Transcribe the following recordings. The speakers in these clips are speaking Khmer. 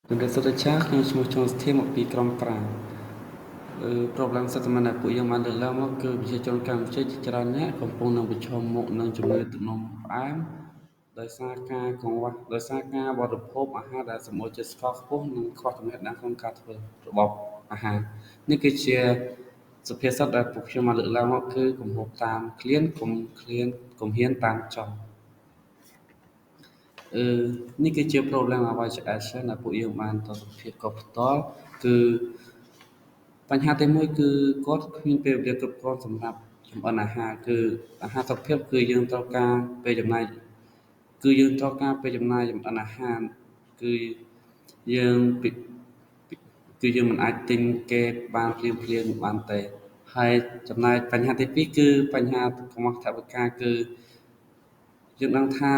ជំរាបសួរលោកចាស់ខ្ញុំឈ្មោះឈុនសធាមកពីក្រុងប្រាំងproblem សត្វមនៈពួកយើងបានលើកឡើងមកគឺប្រជាជនកម្ពុជាជាច្រើនអ្នកកំពុងនឹងប្រឈមមុខនឹងជំងឺទឹកនោមផ្អែមដោយសារការបរិភោគអាហារដែលសម្បូរជាតិស្ករខ្ពស់និងខ្វះចំណេះដឹងក្នុងការធ្វើរបបអាហារនេះគឺជាសុភាសិតដែលពួកខ្ញុំបានលើកឡើងមកគឺគំហូបតាមឃ្លានកុំហ៊ានតាមចង់ នេះគឺជា problem អ្វីជាក់ស្ដែងដែលពួកយើងបានតសុភាពក៏ផ្ទាល់គឺបញ្ហាទីមួយគឺគាត់គ្មានពេលវេលាគ្រប់គ្រាន់សម្រាប់ចម្អិនអាហារគឺអាហារសុខភាពគឺយើងត្រូវការពេលចំណាយចម្អិនអាហារគឺយើងពិគឺយើងមិនអាចទិញគេបានភ្លាមបានទេហើយចំណែកបញ្ហាទីពីរគឺបញ្ហាកង្វះថវិកាគឺ យើងដឹងថា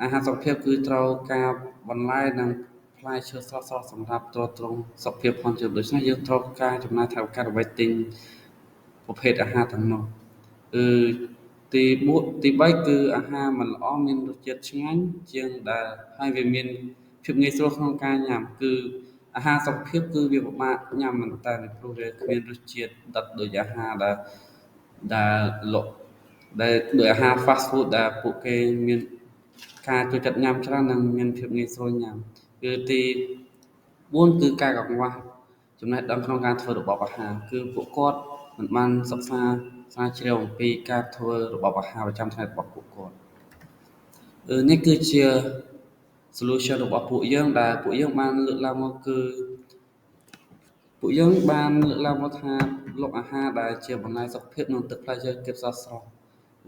អាហារសុខភាពគឺត្រូវការបន្លែនិងផ្លែឈើស្រស់ៗសម្រាប់ទ្រទ្រង់សុខភាពផងជឿដូច្នេះយើងត្រូវការចំណាយថវិកាដើម្បីទិញប្រភេទអាហារទាំងនោះគឺទី3គឺអាហារមិនល្អមានរសជាតិឆ្ងាញ់ជាងដែលហើយវាមានភាពងាយស្រួលក្នុងការញ៉ាំគឺអាហារសុខភាពគឺវាពិបាកញ៉ាំមែនតើព្រោះវាគ្មានរសជាតិដិតដូចអាហារដែលលក់ ដែលដោយអាហារ fast food ដែលពួកគេមានការចូលចិត្តញ៉ាំច្រើននិងមានភាពងាយស្រួលញ៉ាំគឺទី4គឺការកង្វះចំណេះដឹងក្នុងការធ្វើរបបអាហារគឺពួកគាត់មិនបានសិក្សាស្រាវជ្រាវអំពីការធ្វើរបបអាហារប្រចាំថ្ងៃរបស់ពួកគាត់នេះគឺជា solution របស់ពួកយើងដែលពួកយើងបានលើកឡើងមកគឺពួកយើងបានលើកឡើងមកថាលក់អាហារដែលជាបន្លែសុខភាពនិងទឹកផ្លែឈើគិតស្រស់ៗ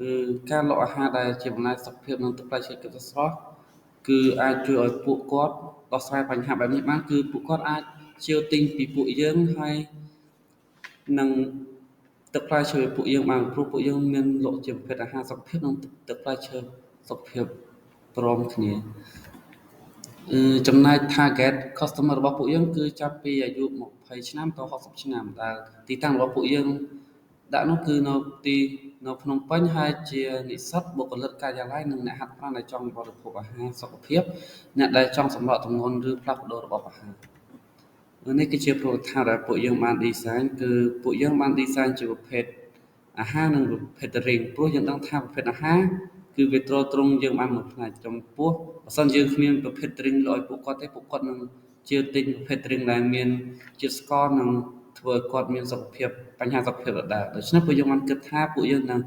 គឺការលក់អាហារដែលជាបន្លែសុខភាពនិងទឹកផ្លែឈើគិតស្រស់ៗគឺអាចជួយឲ្យពួកគាត់ដោះស្រាយបញ្ហាបែបនេះបានគឺពួកគាត់អាចជាវទិញពីពួកយើងហើយនឹងទឹកផ្លែឈើពួកយើងបានព្រោះពួកយើងមានលក់ជាប្រភេទអាហារសុខភាពនិងទឹកផ្លែឈើសុខភាពព្រមគ្នាចំណែក target customer របស់ពួកយើងគឺចាប់ពីអាយុ20ឆ្នាំដល់60ឆ្នាំដែលទីតាំងរបស់ពួកយើង ដាក់នោះគឺនៅភ្នំពេញហើយជានិស្សិតបុគ្គលិកការិយាល័យនិងអ្នកហាត់ប្រាណដែលចង់បរិភោគអាហារសុខភាពអ្នកដែលចង់សម្រកទម្ងន់ឬផ្លាស់ប្ដូររបបអាហារនេះគឺជាប្រវត្តិថាដែលពួកយើងបាន design គឺពួកយើងបាន design ជាប្រភេទអាហារនិងប្រភេទ drink ព្រោះយើងដឹងថាប្រភេទអាហារគឺវាទ្រទ្រង់យើងបានមួយផ្នែកចំពោះបើសិនយើងគ្មានប្រភេទ drink ឲ្យពួកគាត់ទេពួកគាត់នឹងជឿទិញប្រភេទ drink ដែលមានជាតិស្ករនិង ធ្វើឲ្យគាត់មានសុខភាពបញ្ហាសុខភាពដដែលដូច្នេះពួកយើងបានគិតថាពួកយើងនឹង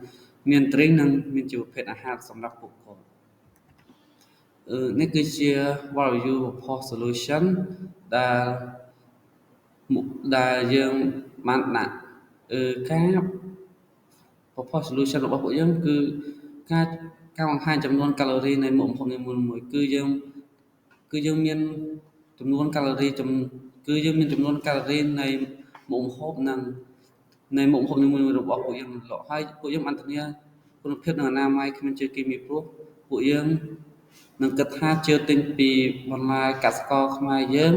មាន drink និងមានជាប្រភេទអាហារសម្រាប់ពួកគាត់នេះគឺជា value proposal solution ដែលយើងបានដាក់ការ proposal solution របស់ពួកយើងគឺការបង្ហាញចំនួនកាឡូរីនៃមុខម្ហូបនីមួយៗគឺយើងមានចំនួនកាឡូរីនៃមុខម្ហូបនិងនៃមុខម្ហូបនីមួយៗរបស់ពួកយើងលក់ហើយពួកយើងបានធានាគុណភាពនិងអនាម័យគ្មានជាតិគីមីព្រោះពួកយើងនឹងគិតថាជឿទិញពីបន្លែកសិករខ្មែរយើង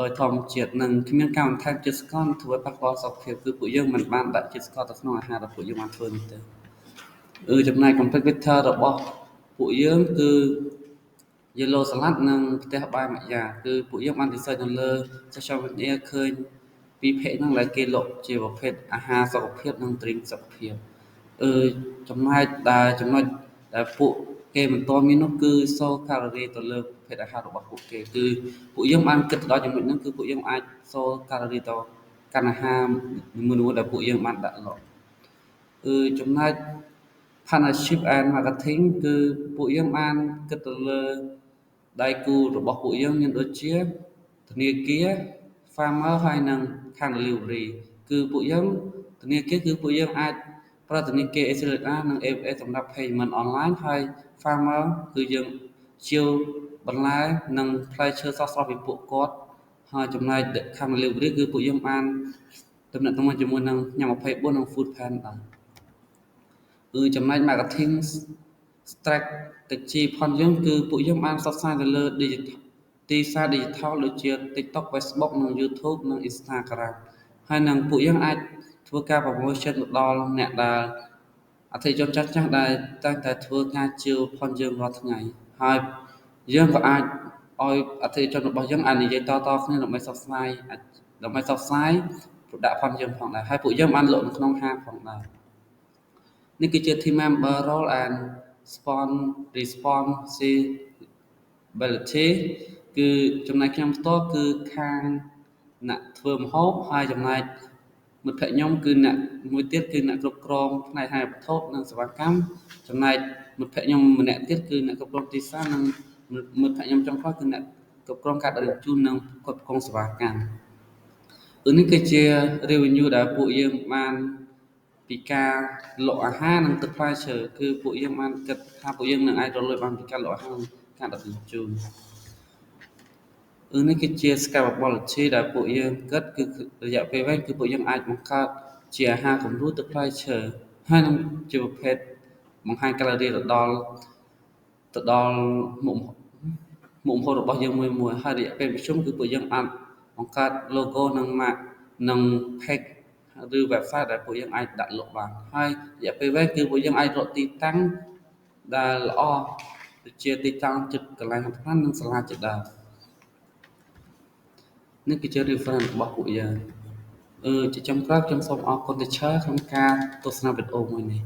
ដោយធម្មជាតិនិងគ្មានការបន្ថែមជាតិស្ករធ្វើឲ្យប៉ះពាល់សុខភាពគឺពួកយើងមិនបានដាក់ជាតិស្ករទៅក្នុងអាហារដែលពួកយើងបានធ្វើនេះទេចំណែក competitor របស់ពួកយើងគឺ Yellow Salad និងផ្ទះបាយម៉ាក់យ៉ាគឺពួកយើងបាន research នៅលើ social media ឃើញពី page ហ្នឹងដែលគេលក់ជាប្រភេទអាហារសុខភាពនិង drink សុខភាពចំណុចដែលពួកគេមិនទាន់មាននោះគឺសូរកាឡូរីទៅលើប្រភេទអាហាររបស់ពួកគេគឺពួកយើងបានគិតទៅដល់ចំណុចហ្នឹងគឺពួកយើងអាចសូរកាឡូរីទៅកាន់អាហារមួយៗដែលពួកយើងបានដាក់លក់ចំណែក partnership and marketing គឺពួកយើងបានគិតទៅលើដៃគូរបស់ពួកយើងមានដូចជាធនាគារ farmer ហើយនិងខាង delivery គឺពួកយើងធនាគារគឺពួកយើងអាចប្រើធនាគារ ACLR និង AFA សម្រាប់ payment online ហើយ farmer គឺយើងជាវបន្លែនិងផ្លែឈើស្រស់ៗពីពួកគាត់ហើយចំណែកខាង delivery គឺពួកយើងបានទំនាក់ទំនងជាមួយនឹងញ៉ាំ24និង Food Panda ចំណែក marketing strategy ផងយើងគឺពួកយើងបានផ្សព្វផ្សាយទៅលើ ទីផ្សារ digital ដូចជា TikTok Facebook និង YouTube និង Instagram ហើយនឹងពួកយើងអាចធ្វើការ promotion ទៅដល់អ្នកដែលអតិថិជនចាស់ៗដែលតែងតែធ្វើការជឿផងយើងរាល់ថ្ងៃហើយយើងក៏អាច ឲ្យអតិថិជនរបស់យើងអាចនិយាយតគ្នាដើម្បីផ្សព្វផ្សាយproduct ផងយើងផងដែរហើយពួកយើងបានលក់នៅក្នុងហាងផងដែរនេះគឺជា team member role and responsibility គឺចំណែកខ្ញុំផ្ទាល់គឺខាងអ្នកធ្វើម្ហូបហើយចំណែកមិត្តភក្តិខ្ញុំគឺអ្នកមួយទៀតគឺអ្នកគ្រប់គ្រងផ្នែកហិរញ្ញវត្ថុនិងសេវាកម្មចំណែកមិត្តភក្តិខ្ញុំម្នាក់ទៀតគឺអ្នកគ្រប់គ្រងទីផ្សារនិងមិត្តភក្តិខ្ញុំចុងក្រោយគឺអ្នកគ្រប់គ្រងការដឹកជញ្ជូននិងគ្រប់គ្រងសេវាកម្មនេះគឺជា revenue ដែលពួកយើងបានពីការលក់អាហារនិងទឹកផ្លែឈើគឺពួកយើងបានគិតថាពួកយើងនឹងអាចរកលុយបានពីការលក់អាហារនិងការដឹកជញ្ជូននេះគឺជា scalability ដែលពួកយើងគិតគឺរយៈពេលវែងគឺពួកយើងអាចបង្កើតជាអាហារគំរូទឹកផ្លែឈើហើយនឹងជាប្រភេទបង្ហាញកាឡូរីទៅដល់មុខម្ហូបរបស់យើងមួយហើយរយៈពេលប្រជុំគឺពួកយើងអាចបង្កើត logo និង mark និង page ឬ website ដែលពួកយើងអាចដាក់លក់បានហើយរយៈពេលវែងគឺពួកយើងអាចរកទីតាំងដែលល្អដូចជាទីតាំងជិតកន្លែងហាត់ប្រាណនិងសាលាជាដើមនេះគឺជា reference របស់ពួកយើងជាចុងក្រោយខ្ញុំសូមអរគុណ teacher ក្នុងការទស្សនាវីដេអូមួយនេះ